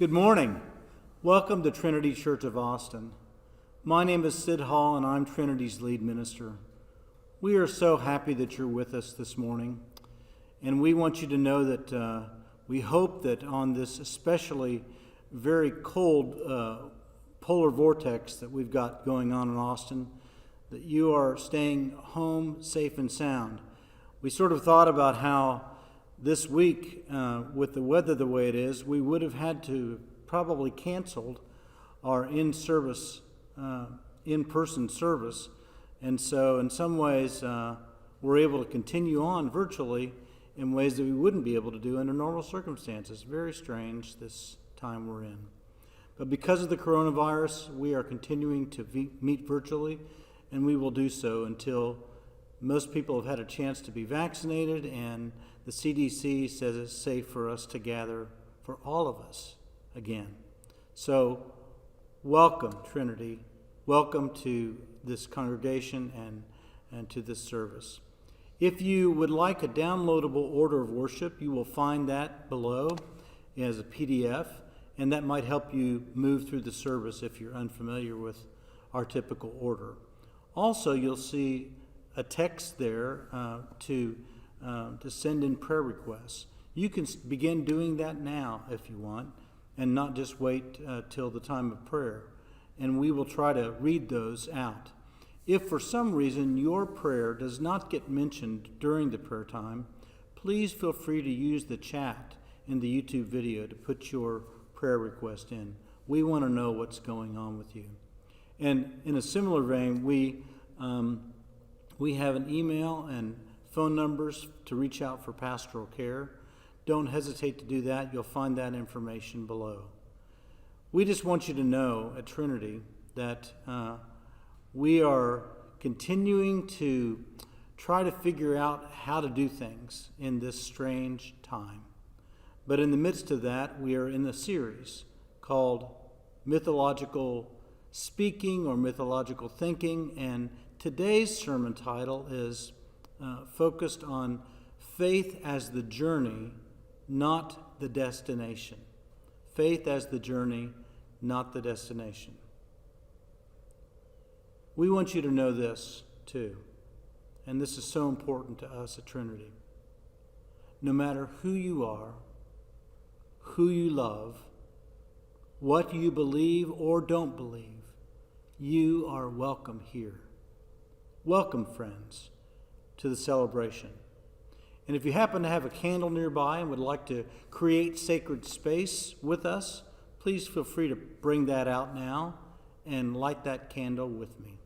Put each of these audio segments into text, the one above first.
Good morning. Welcome to Trinity Church of Austin. My name is Sid Hall and I'm Trinity's lead minister. We are so happy that you're with us this morning, and we want you to know that we hope that on this especially very cold polar vortex that we've got going on in Austin, that you are staying home safe and sound. We sort of thought about how this week, with the weather the way it is, we would have had to probably canceled our in-person service. And so in some ways, we're able to continue on virtually in ways that we wouldn't be able to do under normal circumstances. Very strange this time we're in. But because of the coronavirus, we are continuing to meet virtually, and we will do so until most people have had a chance to be vaccinated and the CDC says it's safe for us to gather, for all of us, again. So, welcome, Trinity. Welcome to this congregation and to this service. If you would like a downloadable order of worship, you will find that below as a PDF, and that might help you move through the service if you're unfamiliar with our typical order. Also, you'll see a text there to send in prayer requests. You can begin doing that now if you want, and not just wait till the time of prayer. And we will try to read those out. If for some reason your prayer does not get mentioned during the prayer time, please feel free to use the chat in the YouTube video to put your prayer request in. We want to know what's going on with you. And in a similar vein, we have an email and phone numbers to reach out for Pastoral Care. Don't hesitate to do that. You'll find that information below. We just want you to know at Trinity that we are continuing to try to figure out how to do things in this strange time. But in the midst of that, we are in a series called Mythological Speaking or Mythological Thinking, and today's sermon title is focused on faith as the journey, not the destination. Faith as the journey, not the destination. We want you to know this too, and this is so important to us at Trinity. No matter who you are, who you love, what you believe or don't believe, you are welcome here. Welcome, friends, to the celebration. And if you happen to have a candle nearby and would like to create sacred space with us, please feel free to bring that out now and light that candle with me.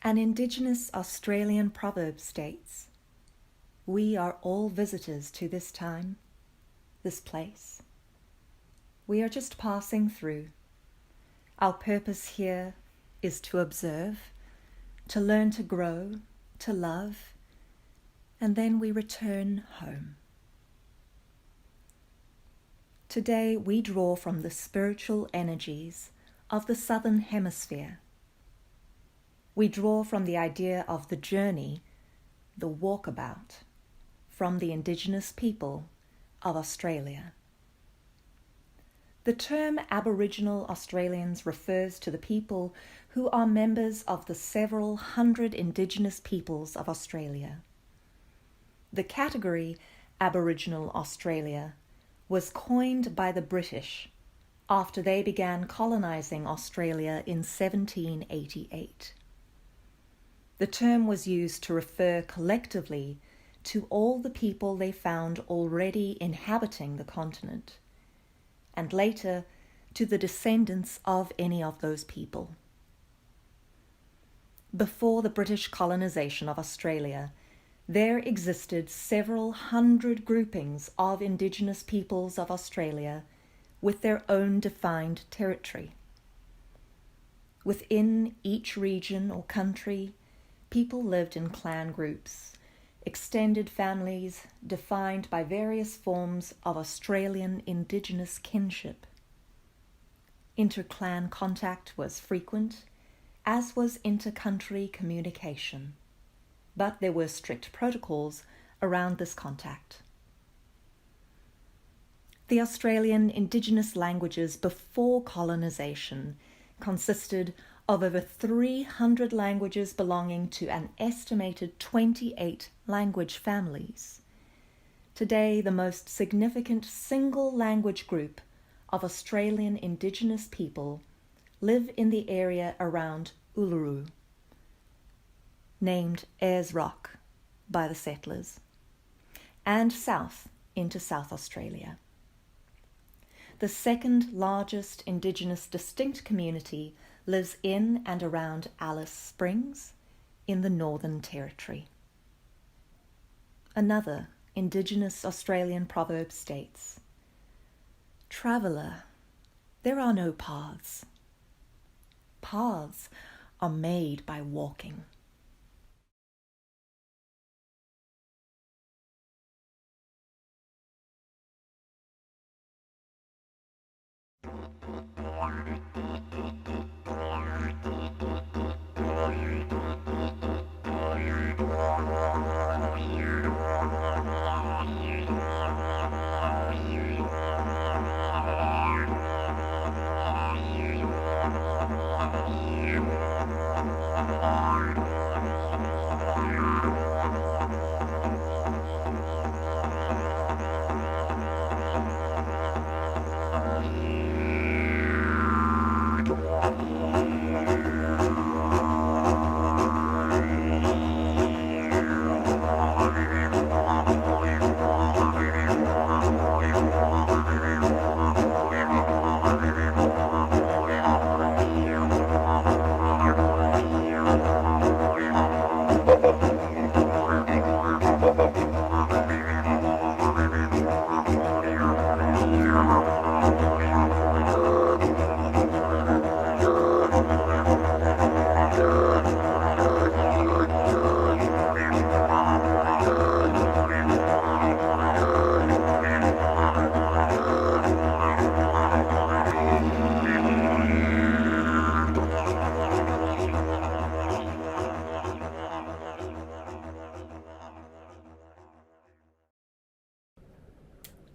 An Indigenous Australian proverb states, "We are all visitors to this time, this place. We are just passing through. Our purpose here is to observe, to learn to grow, to love, and then we return home." Today we draw from the spiritual energies of the Southern Hemisphere. We draw from the idea of the journey, the walkabout, from the Indigenous people of Australia. The term Aboriginal Australians refers to the people who are members of the several hundred Indigenous peoples of Australia. The category Aboriginal Australia was coined by the British after they began colonizing Australia in 1788. The term was used to refer collectively to all the people they found already inhabiting the continent, and later to the descendants of any of those people. Before the British colonization of Australia, there existed several hundred groupings of Indigenous peoples of Australia with their own defined territory. Within each region or country, people lived in clan groups, extended families defined by various forms of Australian Indigenous kinship. Inter-clan contact was frequent, as was inter-country communication, but there were strict protocols around this contact. The Australian Indigenous languages before colonisation consisted of over 300 languages belonging to an estimated 28 language families. Today, the most significant single language group of Australian Indigenous people live in the area around Uluru, named Ayers Rock by the settlers, and south into South Australia. The second largest Indigenous distinct community lives in and around Alice Springs in the Northern Territory. Another Indigenous Australian proverb states, "Traveller, there are no paths. Paths are made by walking."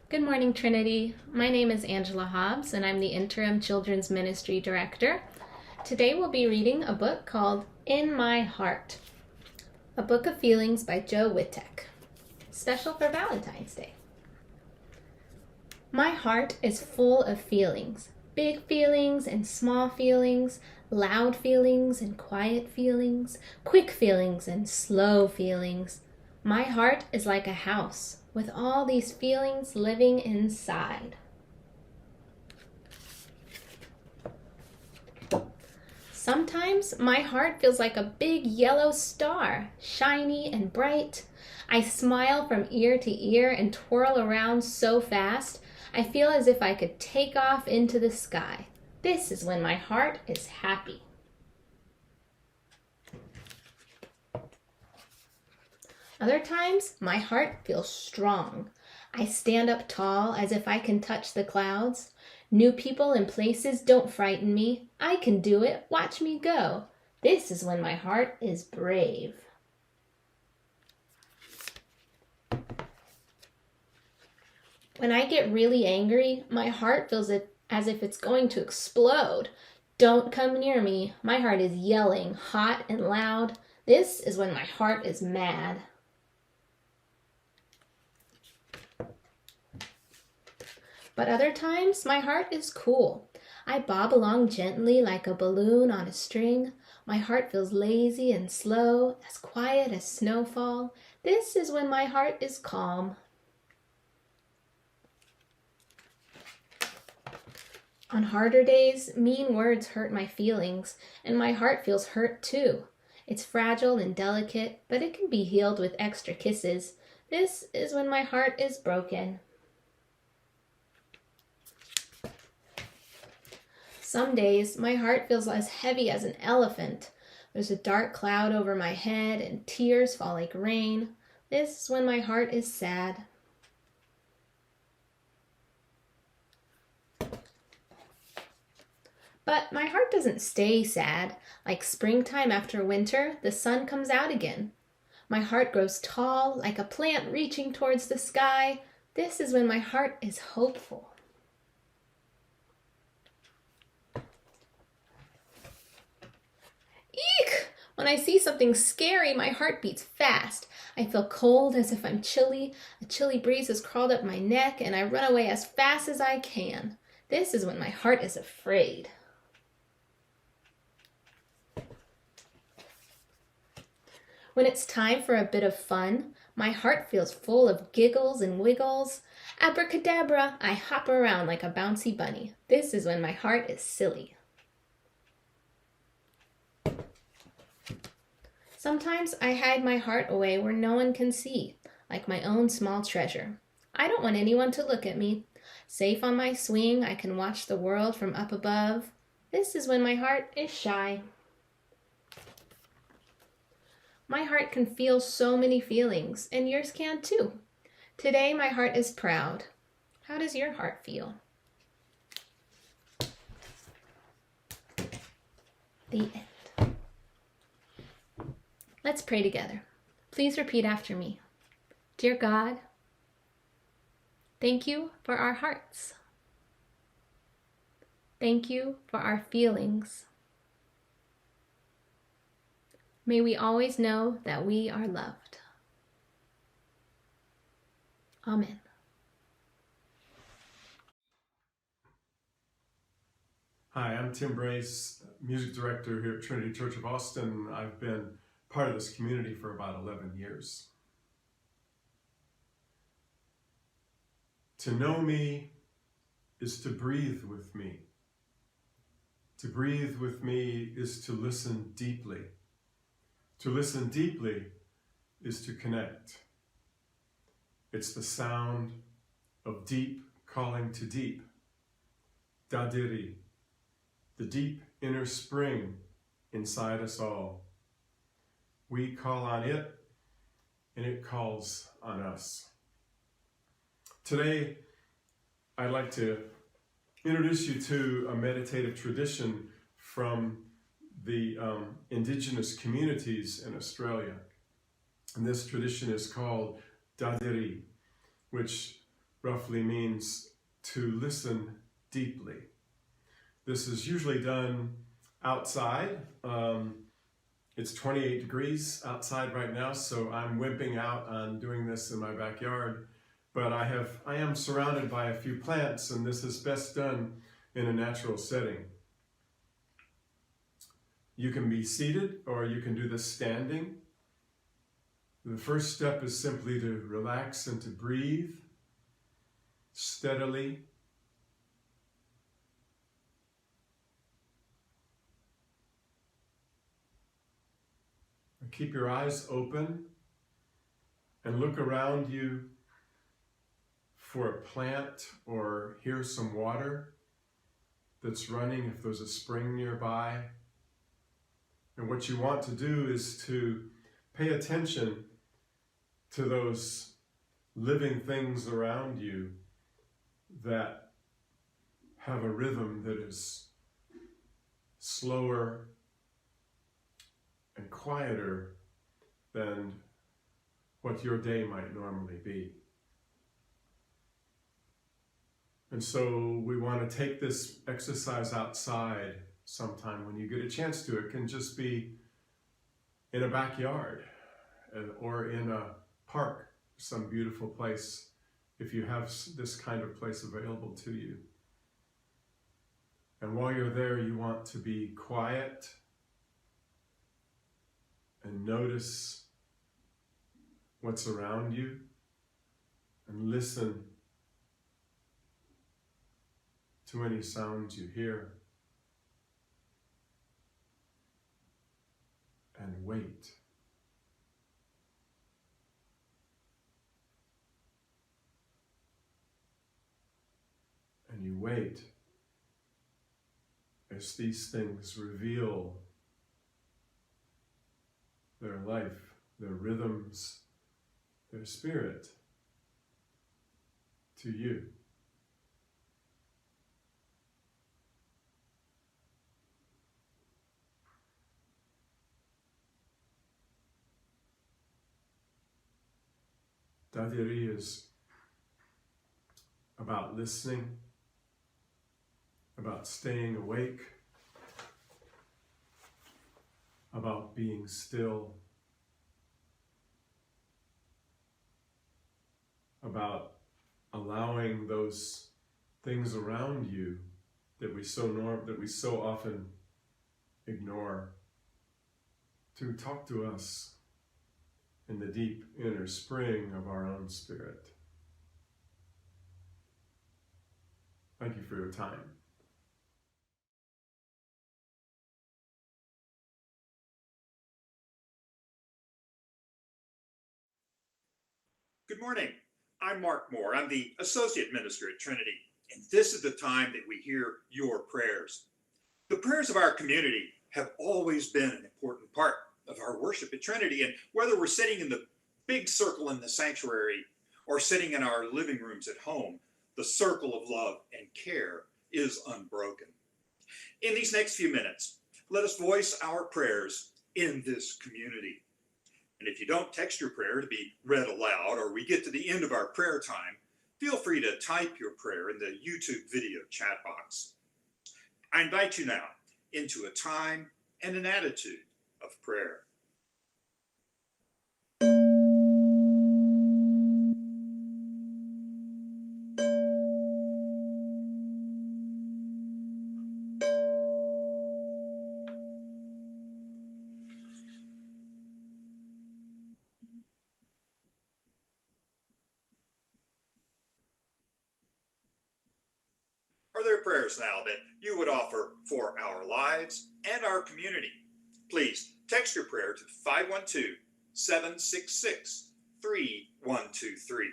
Good morning, Trinity. My name is Angela Hobbs, and I'm the Interim Children's Ministry Director. Today we'll be reading a book called In My Heart, a book of feelings by Joe Wittek, special for Valentine's Day. My heart is full of feelings, big feelings and small feelings, loud feelings and quiet feelings, quick feelings and slow feelings. My heart is like a house with all these feelings living inside. Sometimes my heart feels like a big yellow star, shiny and bright. I smile from ear to ear and twirl around so fast, I feel as if I could take off into the sky. This is when my heart is happy. Other times, my heart feels strong. I stand up tall as if I can touch the clouds. New people and places don't frighten me. I can do it. Watch me go. This is when my heart is brave. When I get really angry, my heart feels as if it's going to explode. Don't come near me. My heart is yelling, hot and loud. This is when my heart is mad. But other times, my heart is cool. I bob along gently like a balloon on a string. My heart feels lazy and slow, as quiet as snowfall. This is when my heart is calm. On harder days, mean words hurt my feelings, and my heart feels hurt too. It's fragile and delicate, but it can be healed with extra kisses. This is when my heart is broken. Some days, my heart feels as heavy as an elephant. There's a dark cloud over my head and tears fall like rain. This is when my heart is sad. But my heart doesn't stay sad. Like springtime after winter, the sun comes out again. My heart grows tall, like a plant reaching towards the sky. This is when my heart is hopeful. Eek! When I see something scary, my heart beats fast. I feel cold as if I'm chilly. A chilly breeze has crawled up my neck, and I run away as fast as I can. This is when my heart is afraid. When it's time for a bit of fun, my heart feels full of giggles and wiggles. Abracadabra, I hop around like a bouncy bunny. This is when my heart is silly. Sometimes I hide my heart away where no one can see, like my own small treasure. I don't want anyone to look at me. Safe on my swing, I can watch the world from up above. This is when my heart is shy. My heart can feel so many feelings, and yours can too. Today, my heart is proud. How does your heart feel? The end. Let's pray together. Please repeat after me. Dear God, thank you for our hearts. Thank you for our feelings. May we always know that we are loved. Amen. Hi, I'm Tim Brace, music director here at Trinity Church of Austin. I've been part of this community for about 11 years. To know me is to breathe with me. To breathe with me is to listen deeply. To listen deeply is to connect. It's the sound of deep calling to deep. Dadiri, the deep inner spring inside us all. We call on it, and it calls on us. Today, I'd like to introduce you to a meditative tradition from the indigenous communities in Australia. And this tradition is called Dadiri, which roughly means to listen deeply. This is usually done outside. It's 28 degrees outside right now, so I'm wimping out on doing this in my backyard. But I am surrounded by a few plants, and this is best done in a natural setting. You can be seated, or you can do this standing. The first step is simply to relax and to breathe steadily. And keep your eyes open and look around you for a plant or hear some water that's running if there's a spring nearby. And what you want to do is to pay attention to those living things around you that have a rhythm that is slower and quieter than what your day might normally be. And so we want to take this exercise outside sometime when you get a chance to. It can just be in a backyard or in a park, some beautiful place, if you have this kind of place available to you. And while you're there, you want to be quiet and notice what's around you and listen to any sounds you hear. And wait. And you wait as these things reveal their life, their rhythms, their spirit to you. Dadiri is about listening, about staying awake, about being still, about allowing those things around you that we so often ignore to talk to us in the deep inner spring of our own spirit. Thank you for your time. Good morning. I'm Mark Moore. I'm the Associate Minister at Trinity, and this is the time that we hear your prayers. The prayers of our community have always been an important part of our worship at Trinity, and whether we're sitting in the big circle in the sanctuary or sitting in our living rooms at home, the circle of love and care is unbroken. In these next few minutes, let us voice our prayers in this community. And if you don't text your prayer to be read aloud, or we get to the end of our prayer time, feel free to type your prayer in the YouTube video chat box. I invite you now into a time and an attitude of prayer. Are there prayers now that you would offer for our lives and our community? Please text your prayer to 512-766-3123.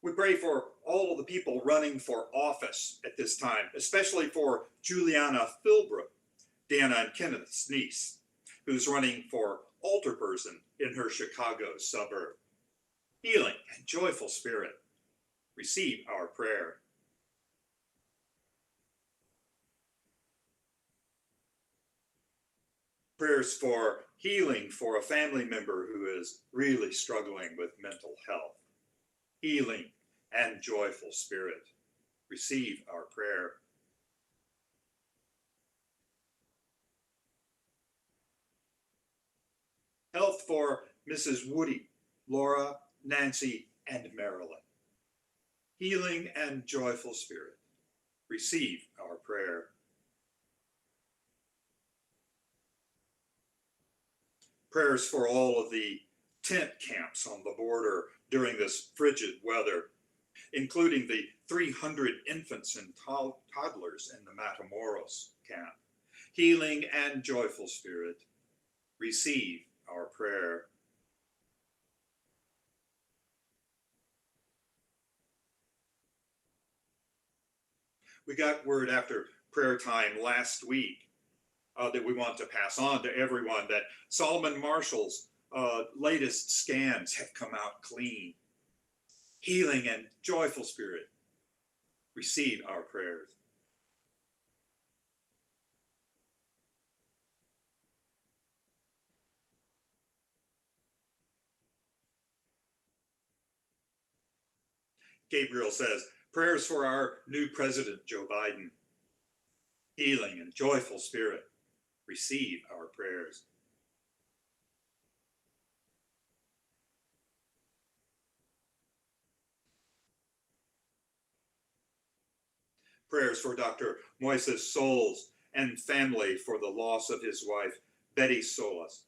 We pray for all of the people running for office at this time, especially for Juliana Philbrook, Dana and Kenneth's niece, who's running for alderperson in her Chicago suburb. Healing and joyful spirit, receive our prayer. Prayers for healing for a family member who is really struggling with mental health. Healing and joyful spirit, receive our prayer. Health for Mrs. Woody, Laura, Nancy, and Marilyn. Healing and joyful spirit, receive our prayer. Prayers for all of the tent camps on the border during this frigid weather, including the 300 infants and toddlers in the Matamoros camp. Healing and joyful spirit, receive our prayer. We got word after prayer time last week that we want to pass on to everyone that Solomon Marshall's latest scans have come out clean. Healing and joyful spirit, receive our prayers. Gabriel says, prayers for our new president, Joe Biden. Healing and joyful spirit, receive our prayers. Prayers for Dr. Moises Soles and family for the loss of his wife, Betty Solas,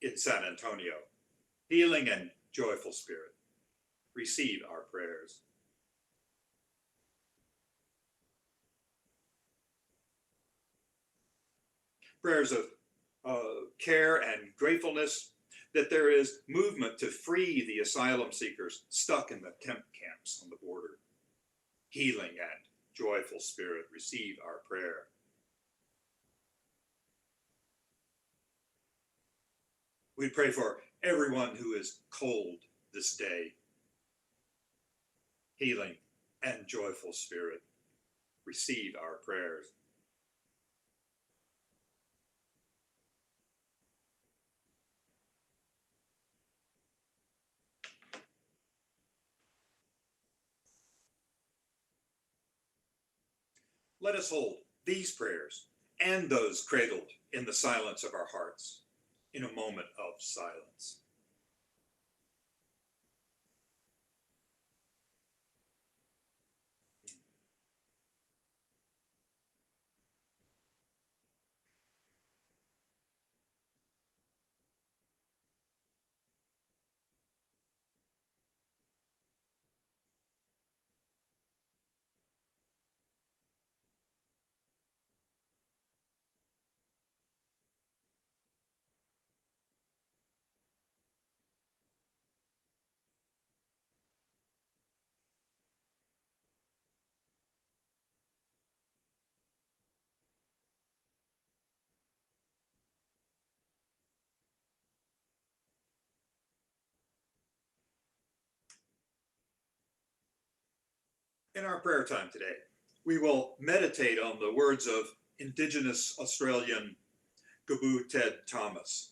in San Antonio. Healing and joyful spirit, receive our prayers. Prayers of care and gratefulness that there is movement to free the asylum seekers stuck in the tent camps on the border. Healing and joyful spirit, receive our prayer. We pray for everyone who is cold this day. Healing and joyful spirit, receive our prayers. Let us hold these prayers and those cradled in the silence of our hearts in a moment of silence. In our prayer time today, we will meditate on the words of Indigenous Australian Gabu Ted Thomas.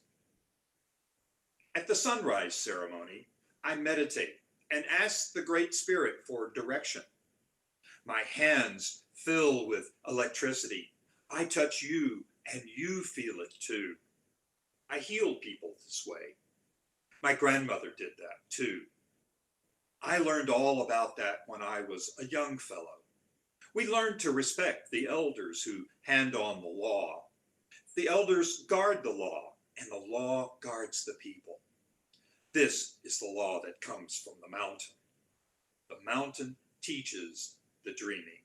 At the sunrise ceremony, I meditate and ask the Great Spirit for direction. My hands fill with electricity. I touch you and you feel it too. I heal people this way. My grandmother did that too. I learned all about that when I was a young fellow. We learned to respect the elders who hand on the law. The elders guard the law, and the law guards the people. This is the law that comes from the mountain. The mountain teaches the dreaming.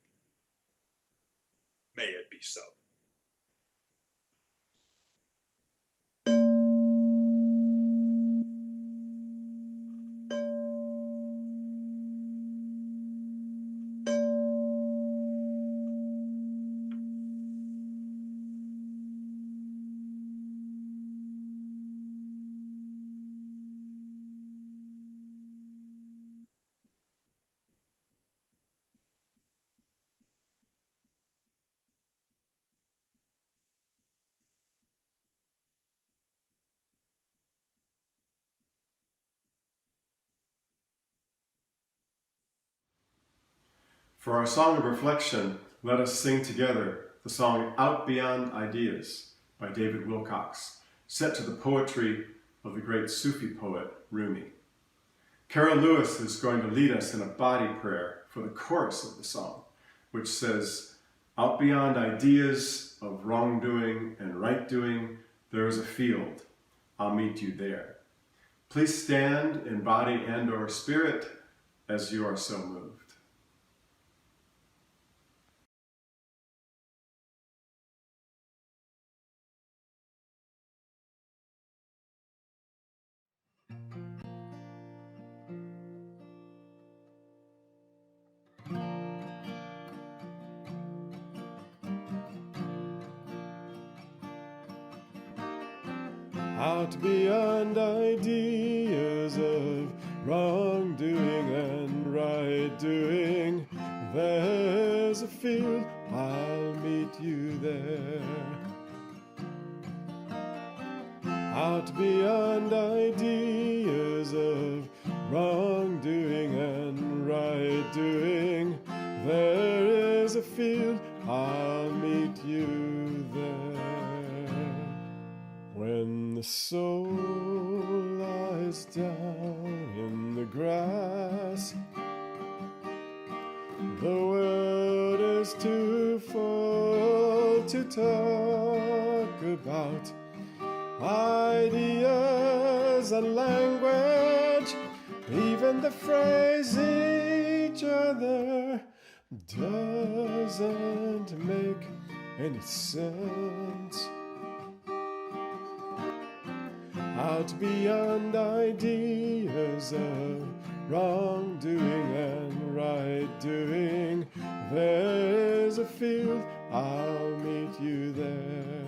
May it be so. For our song of reflection, let us sing together the song Out Beyond Ideas by David Wilcox, set to the poetry of the great Sufi poet Rumi. Carol Lewis is going to lead us in a body prayer for the chorus of the song, which says, "Out beyond ideas of wrongdoing and right doing, there is a field. I'll meet you there." Please stand in body and or spirit as you are so moved. Out beyond ideas of wrongdoing and right doing, there's a field, I'll meet you there. Out beyond ideas of wrongdoing and right doing, there is a field, I'll meet you there. When the soul lies down in the grass, the world is too full to talk about. Ideas and language, even the phrase each other, doesn't make any sense. out beyond ideas of wrongdoing and right doing. There is a field, I'll meet you there.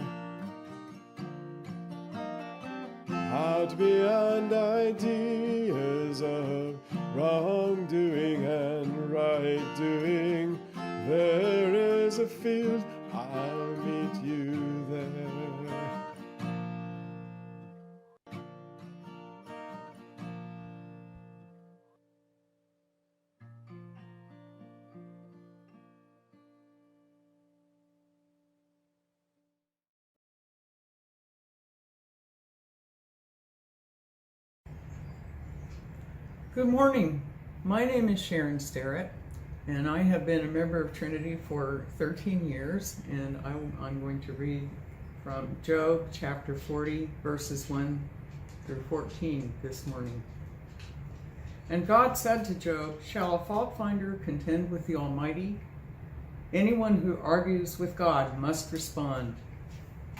Out beyond ideas of wrongdoing and right doing, there is a field, I'll meet you there. Good morning. My name is Sharon Starrett, and I have been a member of Trinity for 13 years, and I'm going to read from Job chapter 40, verses 1 through 14 this morning. And God said to Job, "Shall a fault finder contend with the Almighty? Anyone who argues with God must respond."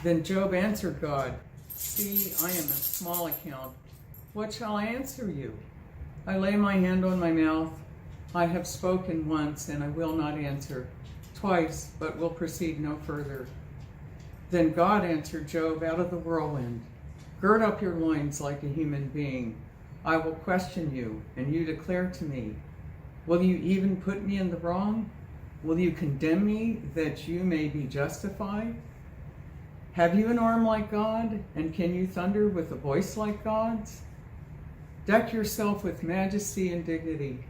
Then Job answered God, "See, I am of small account. What shall I answer you? I lay my hand on my mouth. I have spoken once, and I will not answer. Twice, but will proceed no further." Then God answered Job out of the whirlwind, "Gird up your loins like a human being. I will question you, and you declare to me. Will you even put me in the wrong? Will you condemn me that you may be justified? Have you an arm like God, and can you thunder with a voice like God's? Deck yourself with majesty and dignity.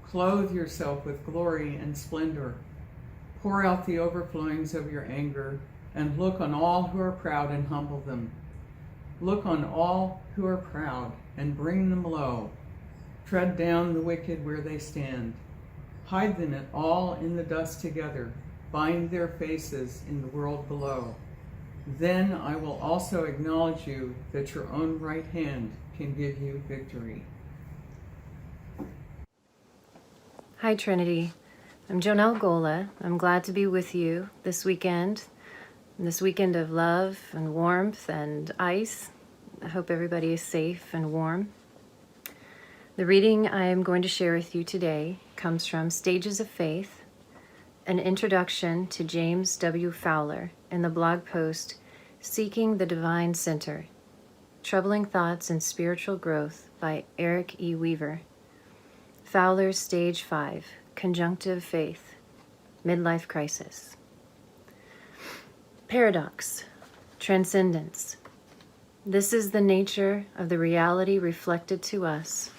Clothe yourself with glory and splendor. Pour out the overflowings of your anger, and look on all who are proud and humble them. Look on all who are proud and bring them low. Tread down the wicked where they stand. Hide them all in the dust together. Bind their faces in the world below. Then I will also acknowledge you that your own right hand can give you victory." Hi, Trinity. I'm Jonelle Gola. I'm glad to be with you this weekend of love and warmth and ice. I hope everybody is safe and warm. The reading I am going to share with you today comes from Stages of Faith, an introduction to James W. Fowler in the blog post Seeking the Divine Center, Troubling Thoughts and Spiritual Growth by Eric E. Weaver. Fowler's Stage 5, Conjunctive Faith, Midlife Crisis. Paradox, transcendence. This is the nature of the reality reflected to us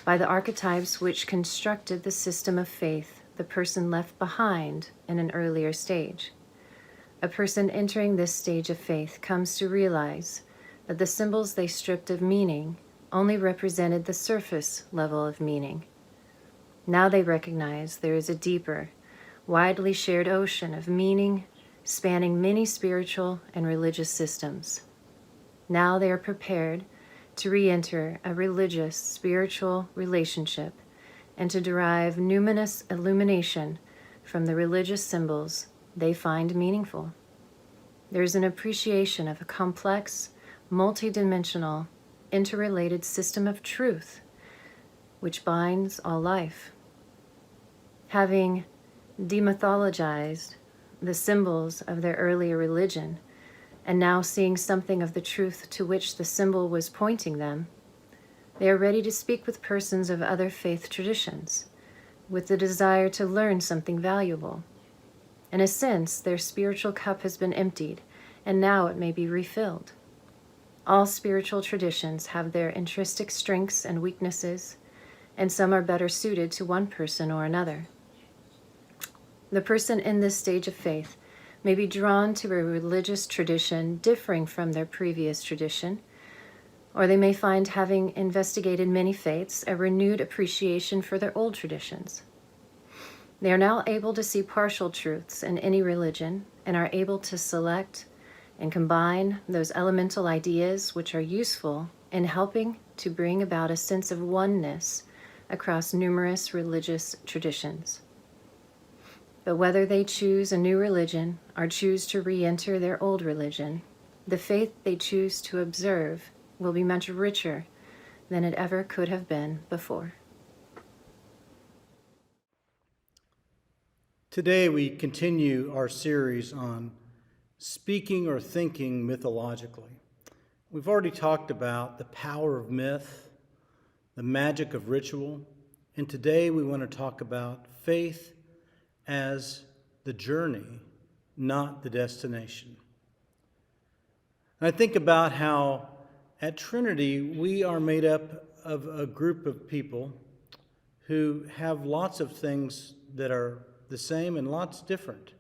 by the archetypes which constructed the system of faith the person left behind in an earlier stage. A person entering this stage of faith comes to realize that the symbols they stripped of meaning only represented the surface level of meaning. Now they recognize there is a deeper, widely shared ocean of meaning spanning many spiritual and religious systems. Now they are prepared to re-enter a religious, spiritual relationship and to derive numinous illumination from the religious symbols they find meaningful. There is an appreciation of a complex, multidimensional, interrelated system of truth which binds all life. Having demythologized the symbols of their earlier religion, and now seeing something of the truth to which the symbol was pointing them, they are ready to speak with persons of other faith traditions, with the desire to learn something valuable. In a sense, their spiritual cup has been emptied, and now it may be refilled. All spiritual traditions have their intrinsic strengths and weaknesses, and some are better suited to one person or another. The person in this stage of faith may be drawn to a religious tradition differing from their previous tradition, or they may find, having investigated many faiths, a renewed appreciation for their old traditions. They are now able to see partial truths in any religion and are able to select and combine those elemental ideas which are useful in helping to bring about a sense of oneness across numerous religious traditions. But whether they choose a new religion or choose to re-enter their old religion, the faith they choose to observe will be much richer than it ever could have been before. Today we continue our series on speaking or thinking mythologically. We've already talked about the power of myth, the magic of ritual, and today we want to talk about faith as the journey, not the destination. And I think about how at Trinity we are made up of a group of people who have lots of things that are the same and lots different.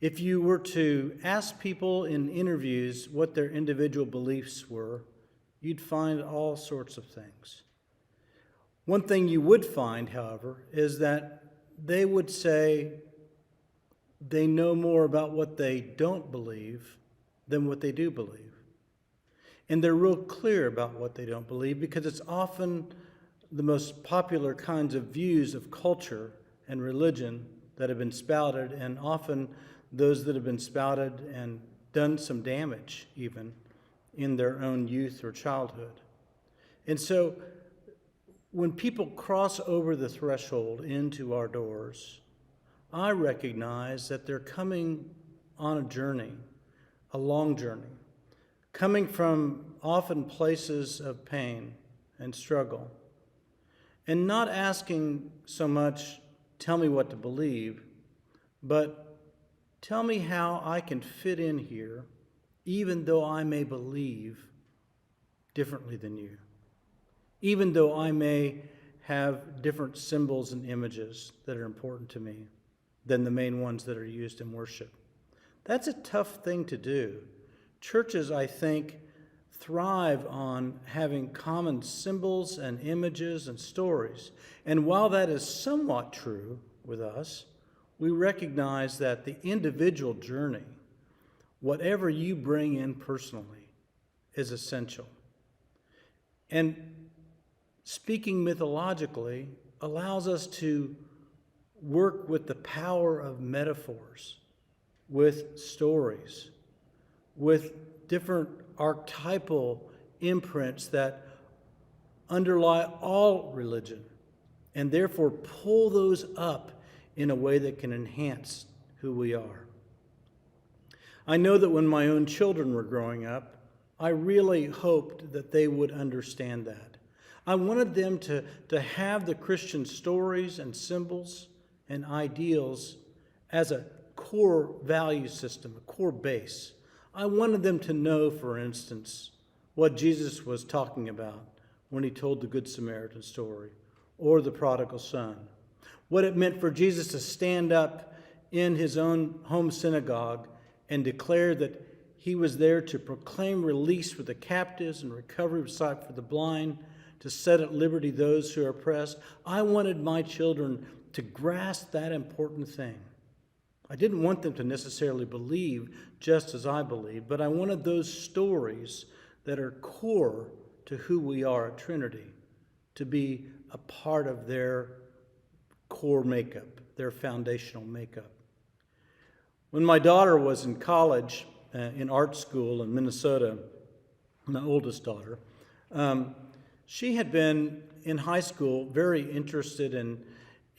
If you were to ask people in interviews what their individual beliefs were, you'd find all sorts of things. One thing you would find, however, is that they would say they know more about what they don't believe than what they do believe. And they're real clear about what they don't believe because it's often the most popular kinds of views of culture and religion that have been spouted, and often those that have been spouted and done some damage even in their own youth or childhood. And so when people cross over the threshold into our doors, I recognize that they're coming on a journey, a long journey, coming from often places of pain and struggle, and not asking so much, tell me what to believe, but tell me how I can fit in here, even though I may believe differently than you, even though I may have different symbols and images that are important to me than the main ones that are used in worship. That's a tough thing to do. Churches, I think, thrive on having common symbols and images and stories. And while that is somewhat true with us, we recognize that the individual journey, whatever you bring in personally, is essential. And speaking mythologically allows us to work with the power of metaphors, with stories, with different archetypal imprints that underlie all religion, and therefore pull those up in a way that can enhance who we are. I know that when my own children were growing up, I really hoped that they would understand that. I wanted them to have the Christian stories and symbols and ideals as a core value system, a core base. I wanted them to know, for instance, what Jesus was talking about when he told the Good Samaritan story or the prodigal son, what it meant for Jesus to stand up in his own home synagogue and declare that he was there to proclaim release for the captives and recovery of sight for the blind, to set at liberty those who are oppressed. I wanted my children to grasp that important thing. I didn't want them to necessarily believe just as I believe, but I wanted those stories that are core to who we are at Trinity to be a part of their core makeup, their foundational makeup. When my daughter was in college, in art school in Minnesota, my oldest daughter, she had been in high school very interested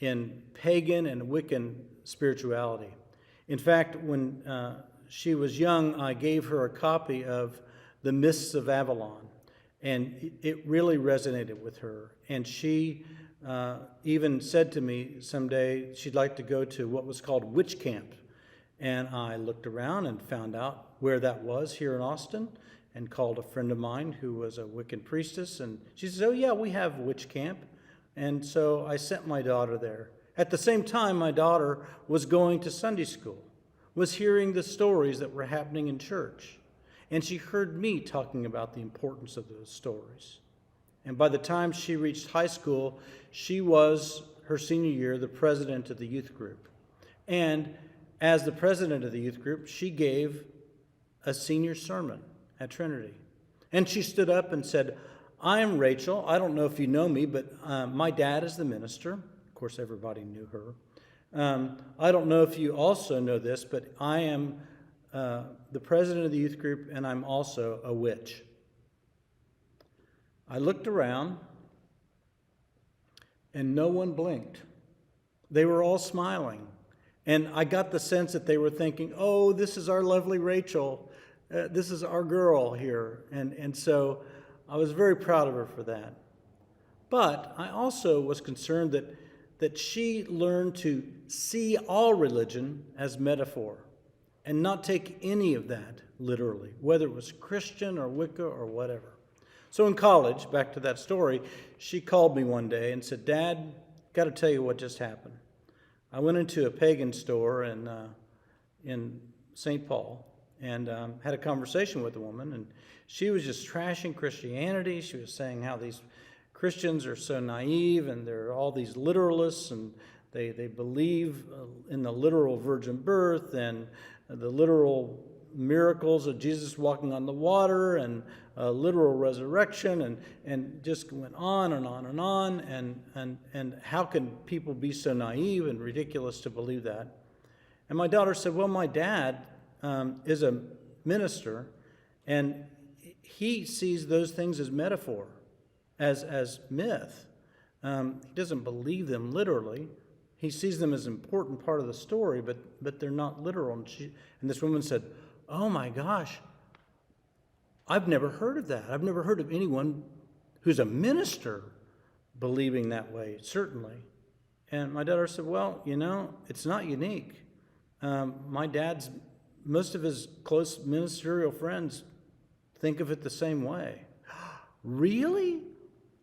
in pagan and Wiccan spirituality. In fact, when she was young, I gave her a copy of The Mists of Avalon, and it really resonated with her. And she even said to me someday she'd like to go to what was called witch camp. And I looked around and found out where that was here in Austin and called a friend of mine who was a Wiccan priestess. And she said, oh yeah, we have witch camp. And so I sent my daughter there. At the same time, my daughter was going to Sunday school, was hearing the stories that were happening in church. And she heard me talking about the importance of those stories. And by the time she reached high school, she was, her senior year, the president of the youth group. And as the president of the youth group, she gave a senior sermon at Trinity. And she stood up and said, I am Rachel. I don't know if you know me, but my dad is the minister. Of course, everybody knew her. I don't know if you also know this, but I am the president of the youth group, and I'm also a witch. I looked around, and no one blinked. They were all smiling. And I got the sense that they were thinking, oh, this is our lovely Rachel. This is our girl here. And so I was very proud of her for that. But I also was concerned that she learned to see all religion as metaphor and not take any of that literally, whether it was Christian or Wicca or whatever. So in college, back to that story, she called me one day and said, Dad, got to tell you what just happened. I went into a pagan store in St. Paul and had a conversation with a woman, and she was just trashing Christianity. She was saying how these Christians are so naive, and they're all these literalists, and they believe in the literal virgin birth and the literal miracles of Jesus walking on the water and literal resurrection, and just went on and on and on, and how can people be so naive and ridiculous to believe that? And my daughter said, well, my dad is a minister, and he sees those things as metaphor, as myth. He doesn't believe them literally. He sees them as an important part of the story, but they're not literal. And this woman said, oh my gosh, I've never heard of that. I've never heard of anyone who's a minister believing that way, certainly. And my daughter said, well, it's not unique. Most of his close ministerial friends think of it the same way. Really?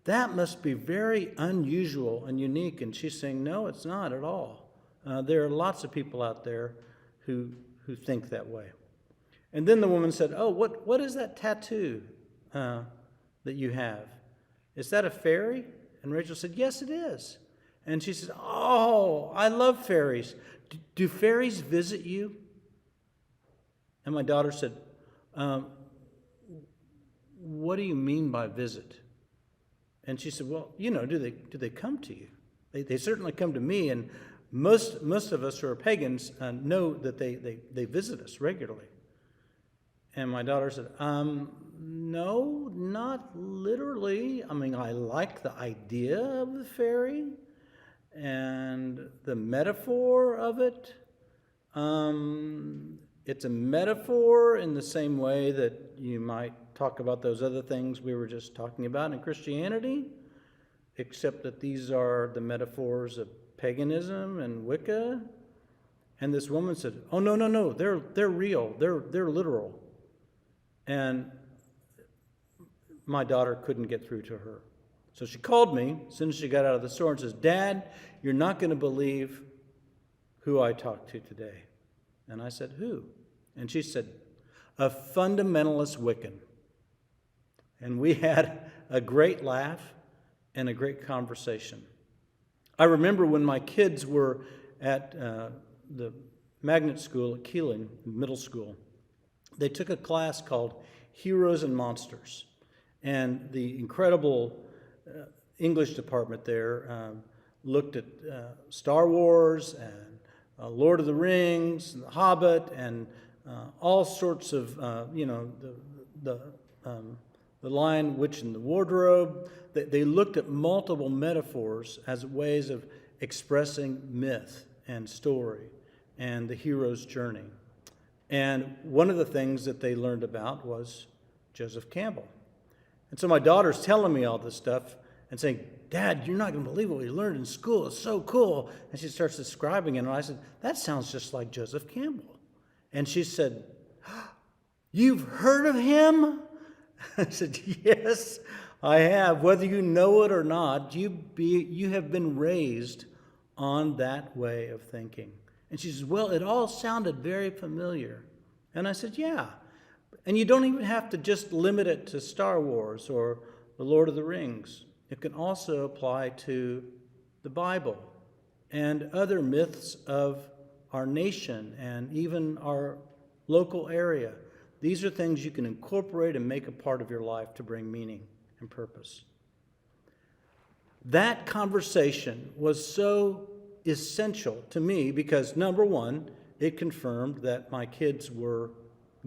That must be very unusual and unique. And she's saying, no, it's not at all. There are lots of people out there who think that way. And then the woman said, oh, what is that tattoo that you have? Is that a fairy? And Rachel said, yes, it is. And she said, oh, I love fairies. Do fairies visit you? And my daughter said, what do you mean by visit? And she said, well, do they come to you? They certainly come to me, and most of us who are pagans know that they visit us regularly. And my daughter said, no, not literally. I mean, I like the idea of the fairy and the metaphor of it. It's a metaphor in the same way that you might talk about those other things we were just talking about in Christianity, except that these are the metaphors of paganism and Wicca. And this woman said, oh, no, they're real, they're literal. And my daughter couldn't get through to her. So she called me as soon as she got out of the store and says, Dad, you're not going to believe who I talked to today. And I said, who? And she said, a fundamentalist Wiccan. And we had a great laugh and a great conversation. I remember when my kids were at the magnet school at Keeling, middle school, they took a class called Heroes and Monsters. And the incredible English department there looked at Star Wars and Lord of the Rings, and The Hobbit, and all sorts of, the Lion, Witch, and the Wardrobe. They looked at multiple metaphors as ways of expressing myth and story and the hero's journey. And one of the things that they learned about was Joseph Campbell. And so my daughter's telling me all this stuff and saying, Dad, you're not going to believe what we learned in school. It's so cool. And she starts describing it. And I said, that sounds just like Joseph Campbell. And she said, you've heard of him? I said, yes, I have. Whether you know it or not, you have been raised on that way of thinking. And she says, well, it all sounded very familiar. And I said, yeah. And you don't even have to just limit it to Star Wars or the Lord of the Rings. It can also apply to the Bible and other myths of our nation and even our local area. These are things you can incorporate and make a part of your life to bring meaning and purpose. That conversation was so essential to me because, number one, it confirmed that my kids were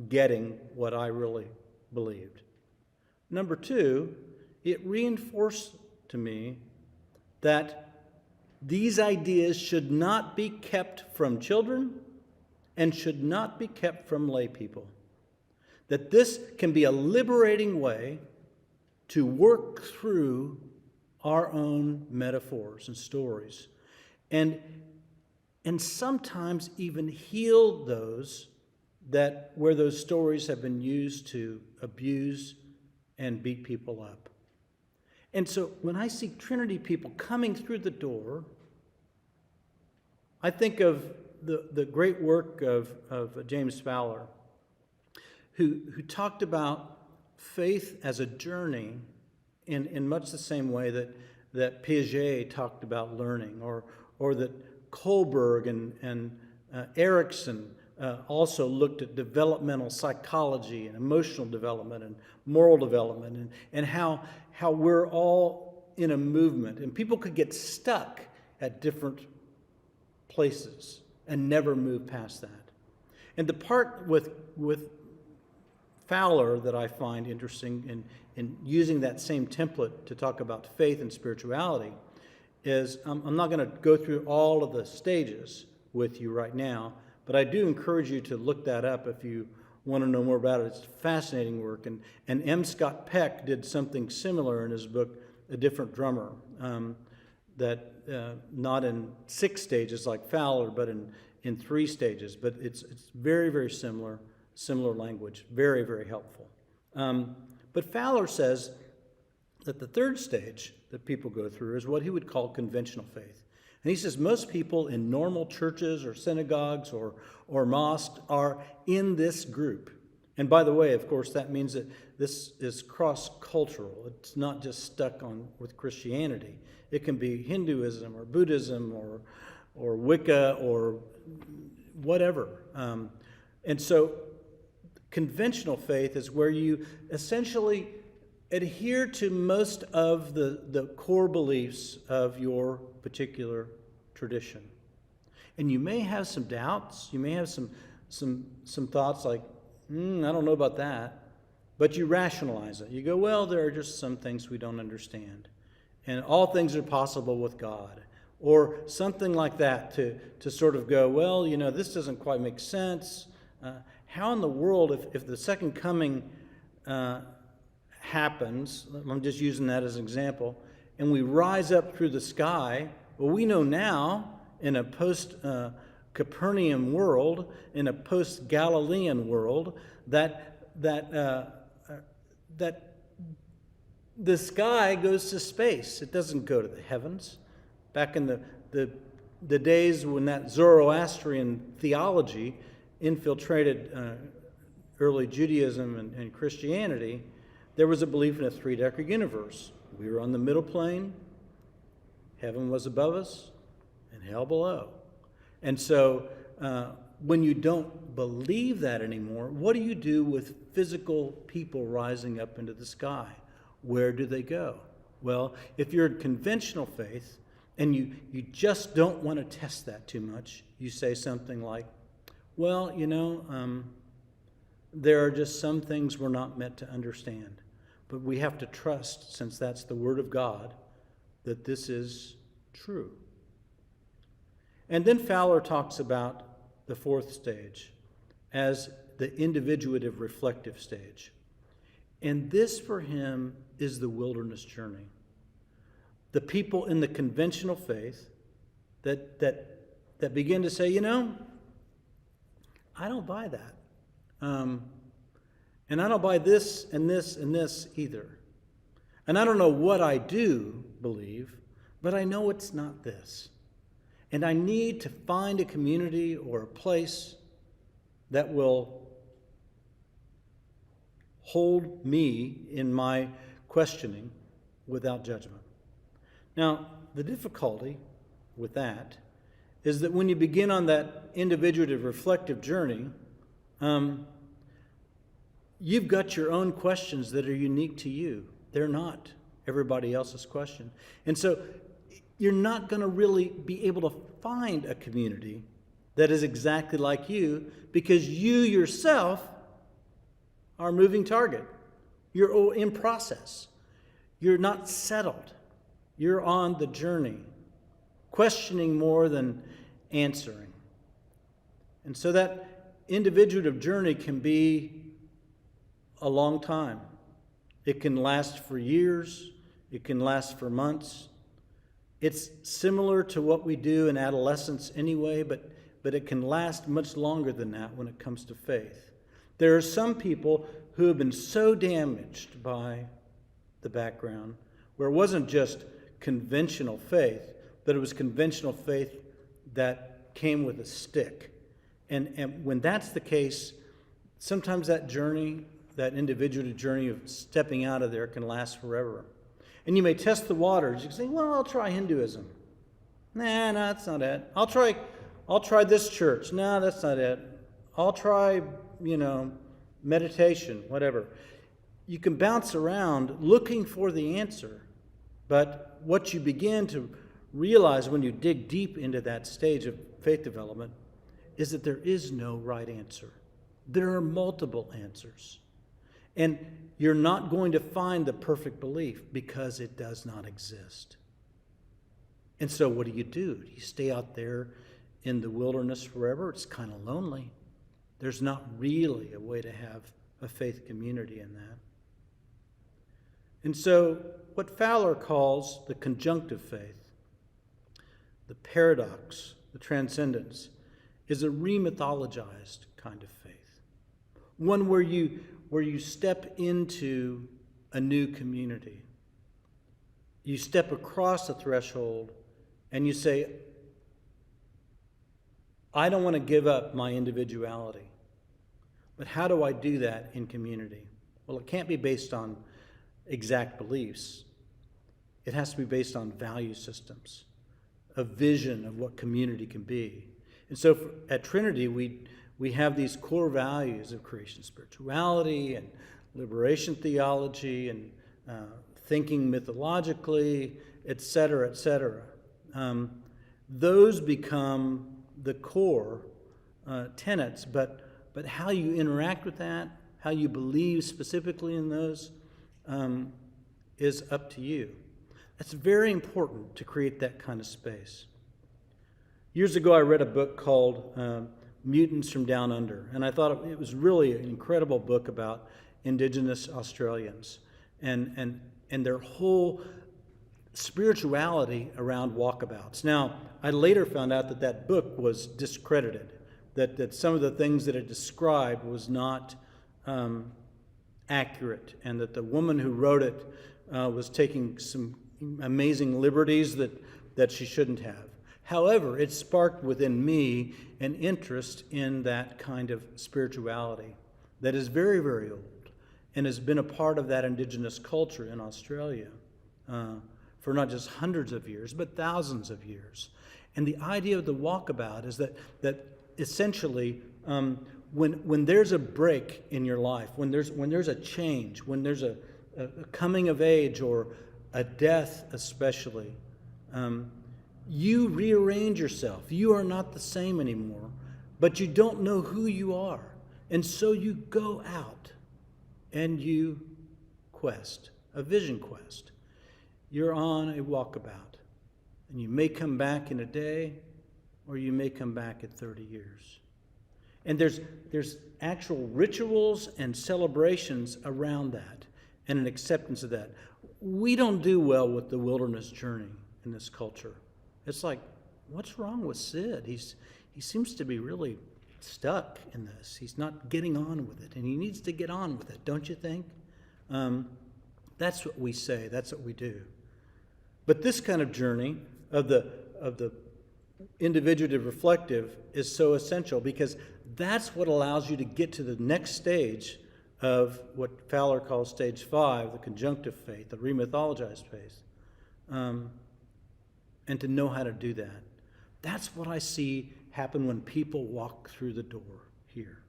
getting what I really believed. Number two, it reinforced to me that these ideas should not be kept from children and should not be kept from lay people. That this can be a liberating way to work through our own metaphors and stories, and sometimes even heal those that where those stories have been used to abuse and beat people up. And so when I see Trinity people coming through the door, I think of the great work of James Fowler, who talked about faith as a journey in much the same way that Piaget talked about learning, or that Kohlberg and Erickson also looked at developmental psychology and emotional development and moral development, and how we're all in a movement, and people could get stuck at different places and never move past that. And the part with Fowler that I find interesting in using that same template to talk about faith and spirituality is, I'm not going to go through all of the stages with you right now, but I do encourage you to look that up if you want to know more about it. It's fascinating work. And M. Scott Peck did something similar in his book, A Different Drummer, that not in 6 stages like Fowler, but in 3 stages. But it's very, very similar language, very, very helpful. But Fowler says that the 3rd stage that people go through is what he would call conventional faith. And he says most people in normal churches or synagogues or mosques are in this group. And by the way, of course, that means that this is cross-cultural. It's not just stuck on with Christianity. It can be Hinduism or Buddhism or Wicca or whatever. And so conventional faith is where you essentially adhere to most of the core beliefs of your particular tradition. And you may have some doubts, you may have some thoughts like, I don't know about that, but you rationalize it. You go, well, there are just some things we don't understand, and all things are possible with God, or something like that to sort of go, well, this doesn't quite make sense. How in the world, if the second coming happens, I'm just using that as an example, and we rise up through the sky, well, we know now in a post-Copernican world, in a post-Galilean world, that the sky goes to space. It doesn't go to the heavens. Back in the days when that Zoroastrian theology infiltrated early Judaism and Christianity, there was a belief in a 3-decker universe. We were on the middle plane, heaven was above us, and hell below. And so when you don't believe that anymore, what do you do with physical people rising up into the sky? Where do they go? Well, if you're in conventional faith and you just don't want to test that too much, you say something like, well, there are just some things we're not meant to understand. But we have to trust, since that's the Word of God, that this is true. And then Fowler talks about the 4th stage as the individuative reflective stage. And this for him is the wilderness journey. The people in the conventional faith that begin to say, I don't buy that. And I don't buy this and this and this either. And I don't know what I do believe, but I know it's not this. And I need to find a community or a place that will hold me in my questioning without judgment. Now, the difficulty with that is that when you begin on that individuative reflective journey, you've got your own questions that are unique to you. They're not everybody else's question. And so you're not going to really be able to find a community that is exactly like you, because you yourself are a moving target. You're in process. You're not settled. You're on the journey, questioning more than answering. And so that individuative journey can be a long time. It can last for years. It can last for months. It's similar to what we do in adolescence anyway, but it can last much longer than that when it comes to faith. There are some people who have been so damaged by the background where it wasn't just conventional faith, but it was conventional faith that came with a stick. And when that's the case, sometimes that journey, that individual journey of stepping out of there can last forever. And you may test the waters. You can say, well, I'll try Hinduism. Nah, that's not it. I'll try this church. No, that's not it. I'll try, meditation, whatever. You can bounce around looking for the answer, but what you begin to realize when you dig deep into that stage of faith development is that there is no right answer. There are multiple answers. And you're not going to find the perfect belief because it does not exist. And so what do? Do you stay out there in the wilderness forever? It's kind of lonely. There's not really a way to have a faith community in that. And so what Fowler calls the conjunctive faith, the paradox, the transcendence, is a remythologized kind of faith. One where you step into a new community. You step across a threshold and you say, I don't want to give up my individuality. But how do I do that in community? Well, it can't be based on exact beliefs. It has to be based on value systems, a vision of what community can be. And so at Trinity, we have these core values of creation spirituality and liberation theology and thinking mythologically, et cetera, et cetera. Those become the core tenets, but how you interact with that, how you believe specifically in those, is up to you. That's very important to create that kind of space. Years ago, I read a book called Mutants from Down Under, and I thought it was really an incredible book about Indigenous Australians and their whole spirituality around walkabouts. Now, I later found out that book was discredited, that some of the things that it described was not accurate, and that the woman who wrote it was taking some amazing liberties that she shouldn't have. However, it sparked within me an interest in that kind of spirituality that is very, very old and has been a part of that indigenous culture in Australia for not just hundreds of years, but thousands of years. And the idea of the walkabout is that essentially when there's a break in your life, when there's a change, when there's a coming of age or a death especially, you rearrange yourself. You are not the same anymore, but you don't know who you are. And so you go out and you quest, a vision quest. You're on a walkabout, and you may come back in a day, or you may come back in 30 years. And there's actual rituals and celebrations around that, and an acceptance of that. We don't do well with the wilderness journey in this culture. It's like, what's wrong with Sid? He seems to be really stuck in this. He's not getting on with it, and he needs to get on with it, don't you think? That's what we say. That's what we do. But this kind of journey of the individuative reflective is so essential, because that's what allows you to get to the next stage of what Fowler calls stage 5, the conjunctive faith, the remythologized faith, and to know how to do that. That's what I see happen when people walk through the door here.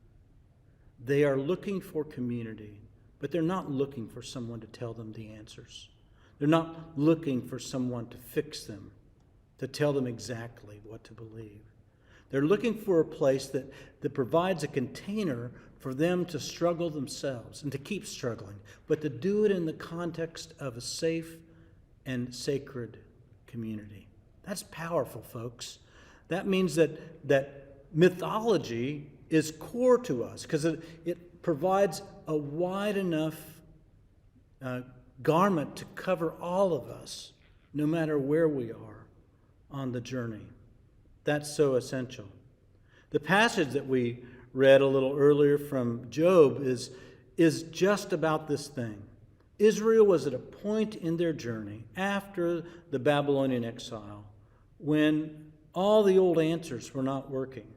They are looking for community, but they're not looking for someone to tell them the answers. They're not looking for someone to fix them, to tell them exactly what to believe. They're looking for a place that provides a container for them to struggle themselves and to keep struggling, but to do it in the context of a safe and sacred community. That's powerful, folks. That means that mythology is core to us because it provides a wide enough garment to cover all of us, no matter where we are on the journey. That's so essential. The passage that we read a little earlier from Job is just about this thing. Israel was at a point in their journey after the Babylonian exile when all the old answers were not working.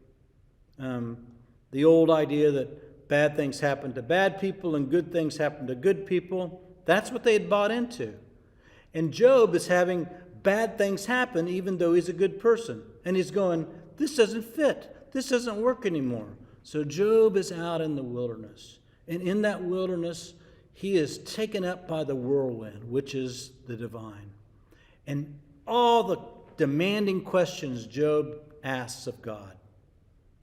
The old idea that bad things happen to bad people and good things happen to good people, that's what they had bought into. And Job is having bad things happen even though he's a good person. And he's going, this doesn't fit. This doesn't work anymore. So Job is out in the wilderness. And in that wilderness, he is taken up by the whirlwind, which is the divine. And all the demanding questions Job asks of God,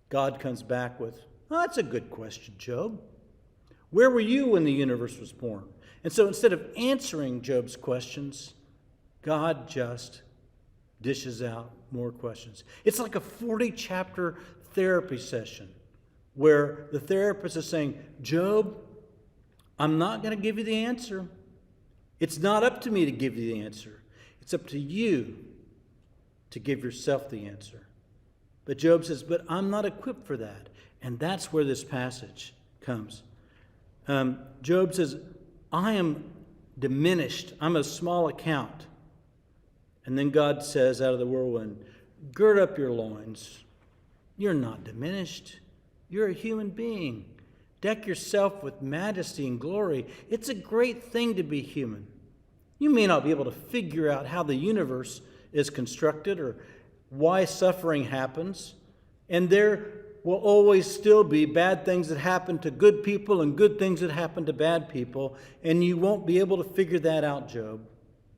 God comes back with, oh, that's a good question, Job. Where were you when the universe was born? And so instead of answering Job's questions, God just dishes out more questions. It's like a 40-chapter therapy session where the therapist is saying, Job, I'm not going to give you the answer. It's not up to me to give you the answer. It's up to you to give yourself the answer. But Job says, but I'm not equipped for that. And that's where this passage comes. Job says, I am diminished. I'm a small account. And then God says out of the whirlwind, gird up your loins. You're not diminished. You're a human being. Deck yourself with majesty and glory. It's a great thing to be human. You may not be able to figure out how the universe is constructed or why suffering happens. And there will always still be bad things that happen to good people and good things that happen to bad people. And you won't be able to figure that out, Job.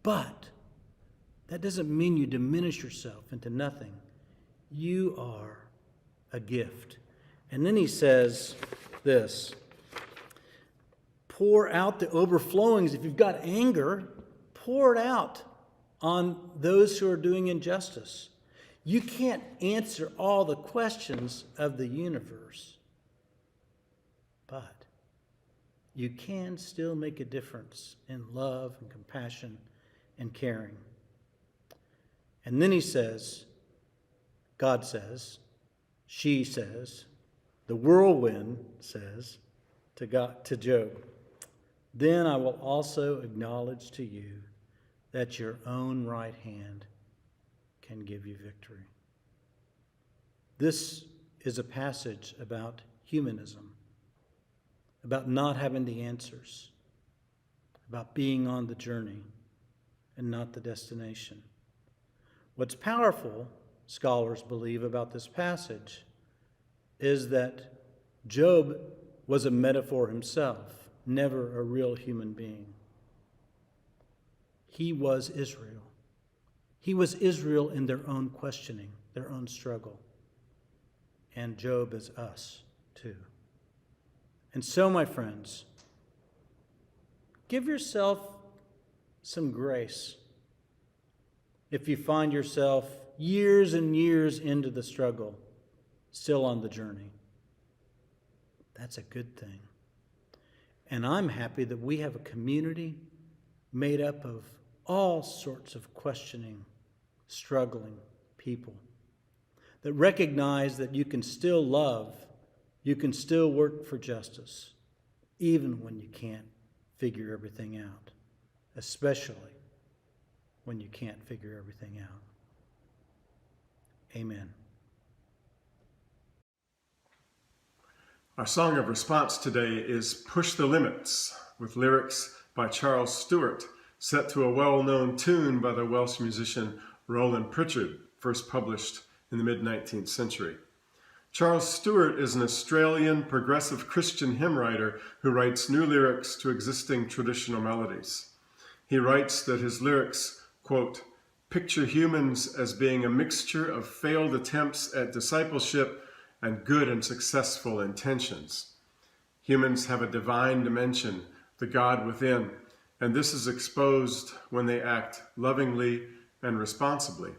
But that doesn't mean you diminish yourself into nothing. You are a gift. And then he says this, pour out the overflowings. If you've got anger, pour it out on those who are doing injustice. You can't answer all the questions of the universe, but you can still make a difference in love and compassion and caring. And then he says, God says, she says, the whirlwind says to Job, then I will also acknowledge to you that your own right hand can give you victory. This is a passage about humanism, about not having the answers, about being on the journey and not the destination. What's powerful, scholars believe, about this passage is that Job was a metaphor himself, never a real human being. He was Israel. He was Israel in their own questioning, their own struggle. And Job is us, too. And so, my friends, give yourself some grace. If you find yourself years and years into the struggle, still on the journey, that's a good thing. And I'm happy that we have a community made up of all sorts of questioning, struggling people that recognize that you can still love, you can still work for justice, even when you can't figure everything out, especially when you can't figure everything out. Amen. Our song of response today is Push the Limits, with lyrics by Charles Stewart, set to a well-known tune by the Welsh musician Roland Pritchard, first published in the mid-19th century. Charles Stewart is an Australian progressive Christian hymn writer who writes new lyrics to existing traditional melodies. He writes that his lyrics, quote, picture humans as being a mixture of failed attempts at discipleship and good and successful intentions. Humans have a divine dimension, the God within, and this is exposed when they act lovingly and responsibly.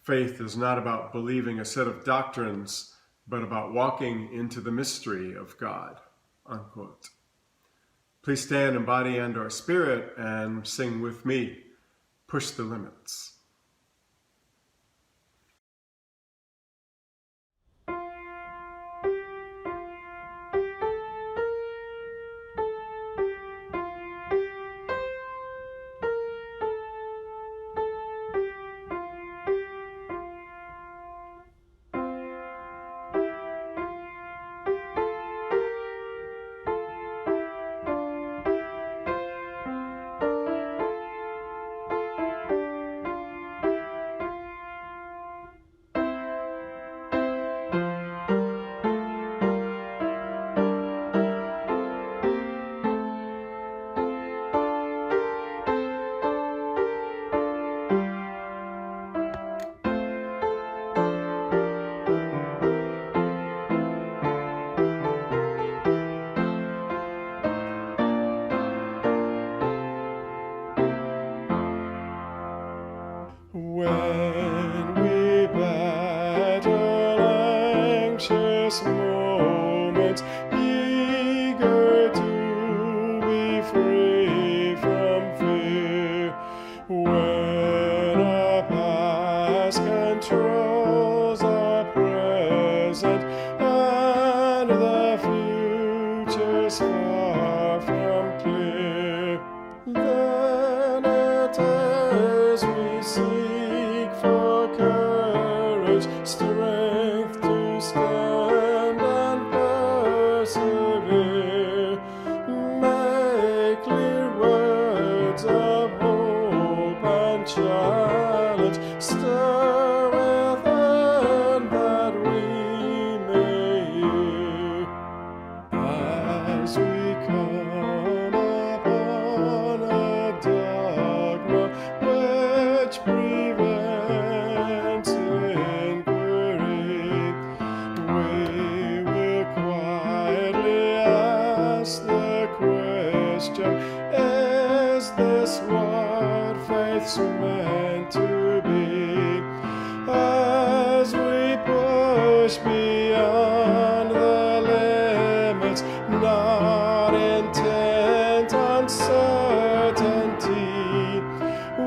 Faith is not about believing a set of doctrines, but about walking into the mystery of God, unquote. Please stand in body and or spirit and sing with me, Push the Limits. When we battle anxious moments, eager to be free from fear, when our past controls our present and the future's far from clear, then it is we seek for courage, strength to stand and persevere. Make clear words of hope and challenge, stir within that we may hear. As we come upon a dogma which prevents inquiry, we will quietly ask the question, is this what faith's meant to be? As we push beyond the limits, not intent on certainty,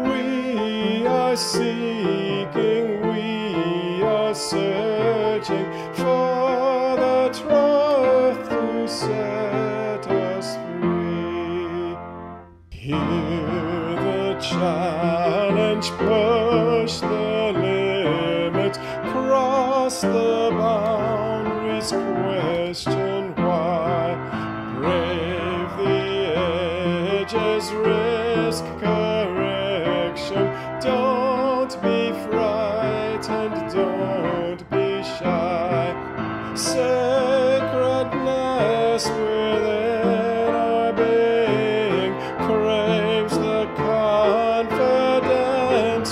we are seeking, we are searching for the truth to set us free. Hear the challenge, push the limits, cross the boundaries, question why, brave the edges, risk correction, don't be frightened, don't be shy, sacredness within our being craves the confidence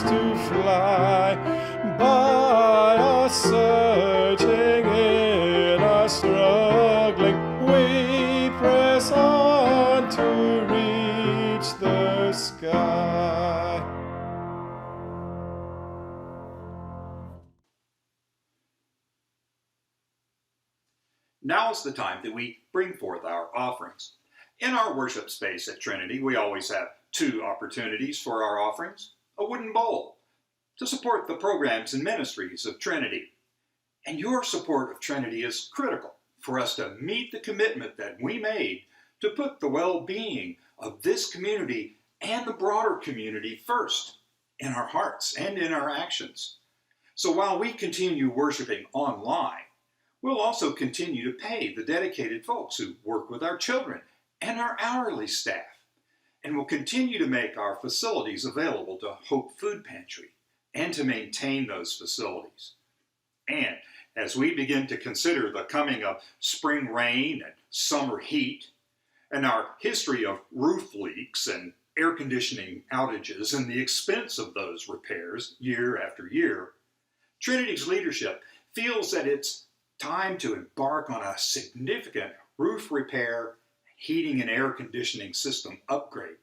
to fly. By our searching, in our struggling, we press on to reach the sky. Now is the time that we bring forth our offerings. In our worship space at Trinity, we always have two opportunities for our offerings: a wooden bowl to support the programs and ministries of Trinity. And your support of Trinity is critical for us to meet the commitment that we made to put the well-being of this community and the broader community first in our hearts and in our actions. So while we continue worshiping online, we'll also continue to pay the dedicated folks who work with our children and our hourly staff. And we'll continue to make our facilities available to Hope Food Pantry and to maintain those facilities. And as we begin to consider the coming of spring rain and summer heat, and our history of roof leaks and air conditioning outages and the expense of those repairs year after year, Trinity's leadership feels that it's time to embark on a significant roof repair, heating and air conditioning system upgrade,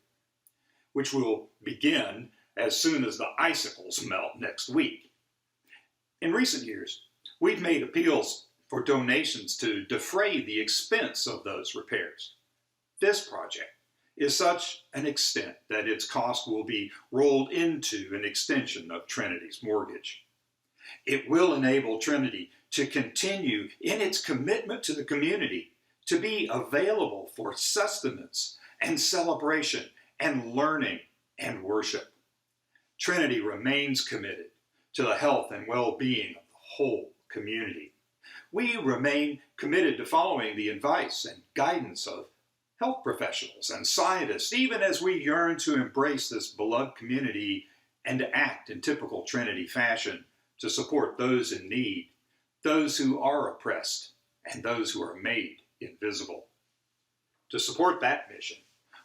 which will begin as soon as the icicles melt next week. In recent years, we've made appeals for donations to defray the expense of those repairs. This project is such an extent that its cost will be rolled into an extension of Trinity's mortgage. It will enable Trinity to continue in its commitment to the community, to be available for sustenance and celebration and learning and worship. Trinity remains committed to the health and well-being of the whole community. We remain committed to following the advice and guidance of health professionals and scientists, even as we yearn to embrace this beloved community and to act in typical Trinity fashion to support those in need, those who are oppressed, and those who are made invisible. To support that mission,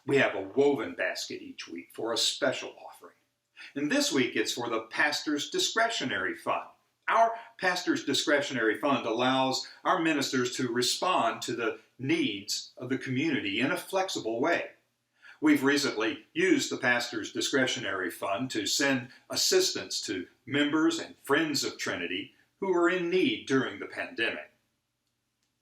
we have a woven basket each week for a special offering. And this week it's for the Pastor's Discretionary Fund. Our Pastor's Discretionary Fund allows our ministers to respond to the needs of the community in a flexible way. We've recently used the Pastor's Discretionary Fund to send assistance to members and friends of Trinity who are in need during the pandemic.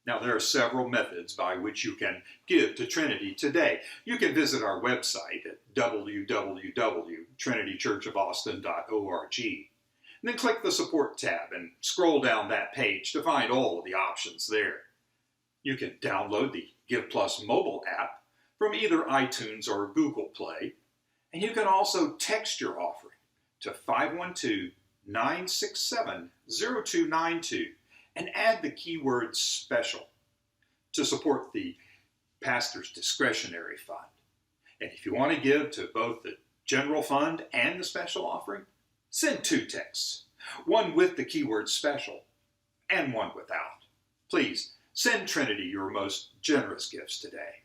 Now, there are several methods by which you can give to Trinity today. You can visit our website at www.trinitychurchofaustin.org. And then click the Support tab and scroll down that page to find all of the options there. You can download the Give Plus mobile app from either iTunes or Google Play, and you can also text your offering to 512-967-0292 and add the keyword special to support the Pastor's Discretionary Fund. And if you want to give to both the general fund and the special offering, send 2 texts, one with the keyword special and one without. Please send Trinity your most generous gifts today.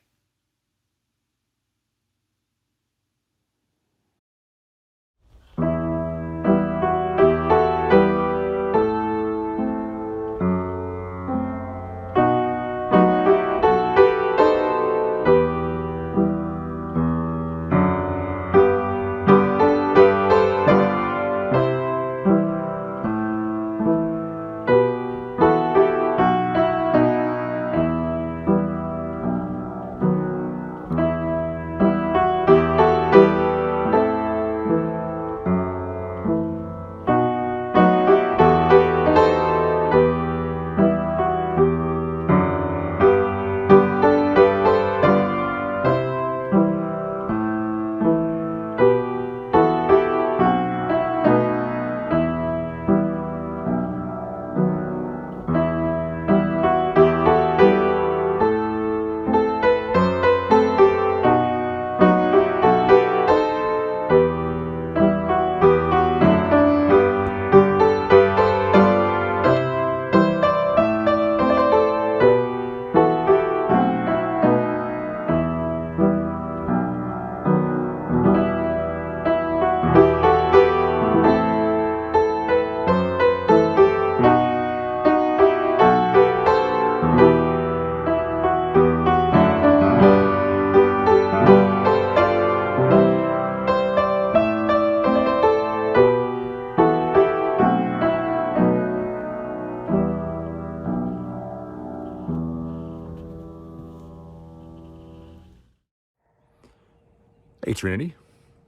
Hey Trinity,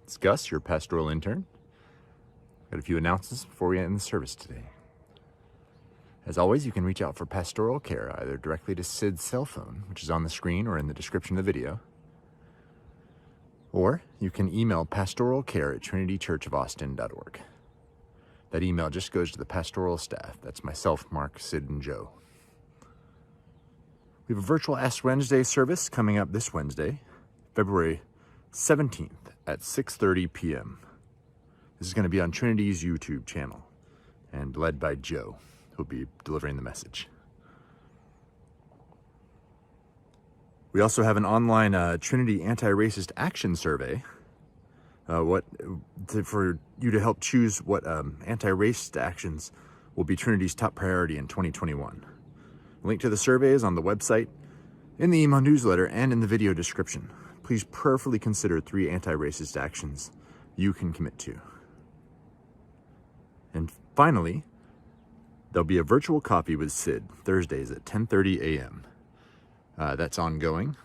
it's Gus, your pastoral intern. Got a few announcements before we end the service today. As always, you can reach out for Pastoral Care either directly to Sid's cell phone, which is on the screen or in the description of the video, or you can email pastoralcare@trinitychurchofaustin.org. That email just goes to the pastoral staff. That's myself, Mark, Sid, and Joe. We have a virtual Ask Wednesday service coming up this Wednesday, February 17th at 6:30 p.m. This is going to be on Trinity's YouTube channel and led by Joe, who'll be delivering the message. We also have an online Trinity Anti-Racist Action Survey for you to help choose what anti-racist actions will be Trinity's top priority in 2021. Link to the survey is on the website, in the email newsletter, and in the video description. Please prayerfully consider 3 anti-racist actions you can commit to. And finally, there'll be a virtual coffee with Sid Thursdays at 10:30 a.m. That's ongoing.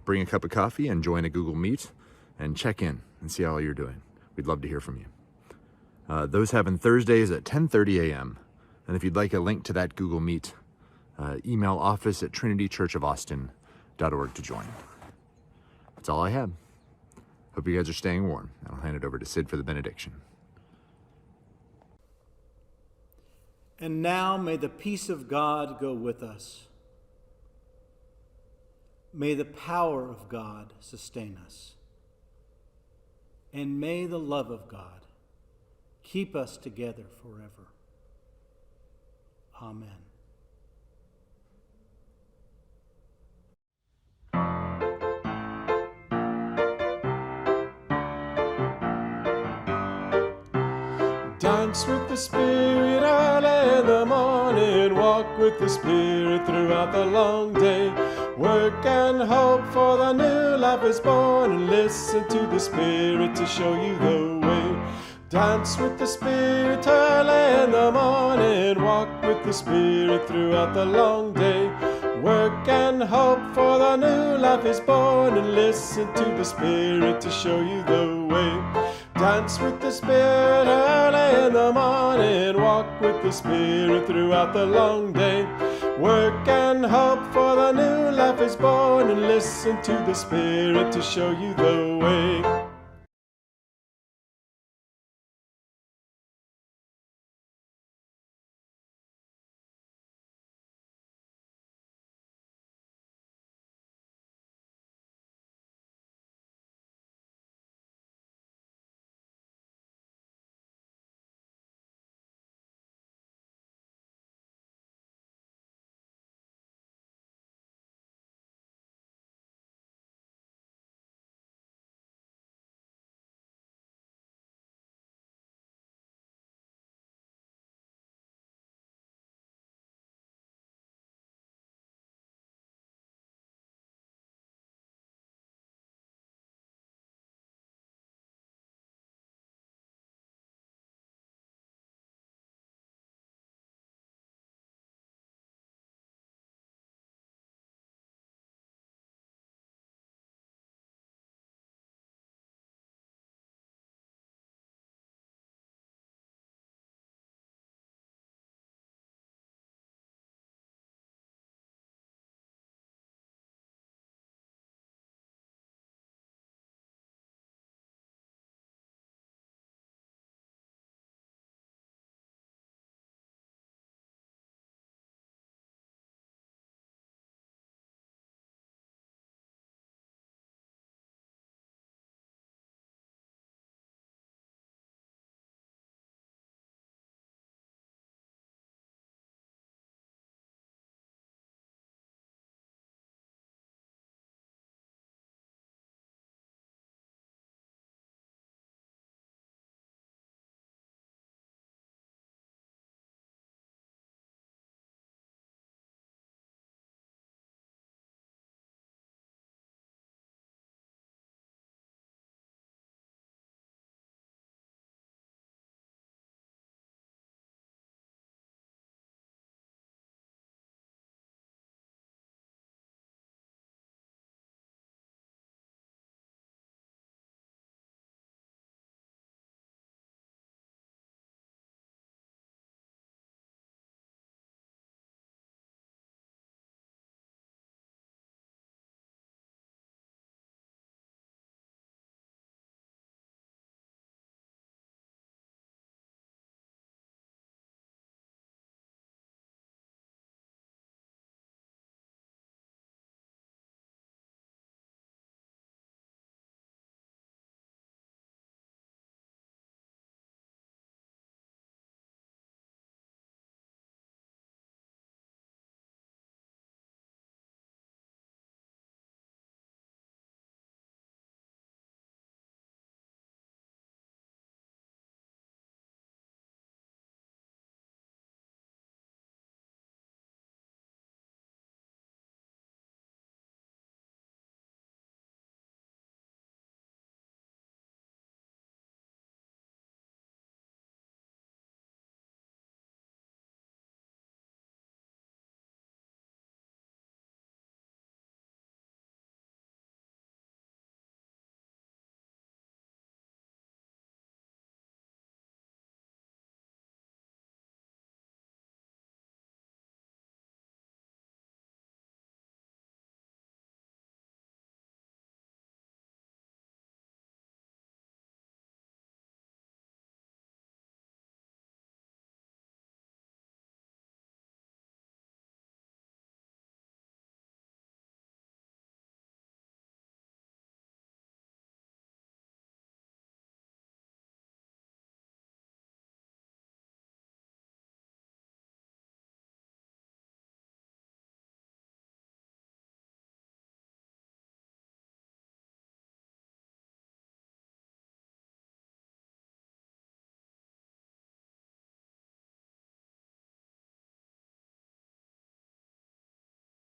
Bring a cup of coffee and join a Google Meet and check in and see how you're doing. We'd love to hear from you. Those happen Thursdays at 10:30 a.m. And if you'd like a link to that Google Meet, email office@trinitychurchofaustin.org to join. That's all I had. Hope you guys are staying warm. I'll hand it over to Sid for the benediction. And now may the peace of God go with us. May the power of God sustain us. And may the love of God keep us together forever. Amen. Dance with the Spirit early in the morning, walk with the Spirit throughout the long day. Work and hope for the new life is born, and listen to the Spirit to show you the way. Dance with the Spirit early in the morning, walk with the Spirit throughout the long day. Work and hope for the new life is born, and listen to the Spirit to show you the way. Dance with the Spirit early in the morning, walk with the Spirit throughout the long day. Work and hope for the new life is born, and listen to the Spirit to show you the way.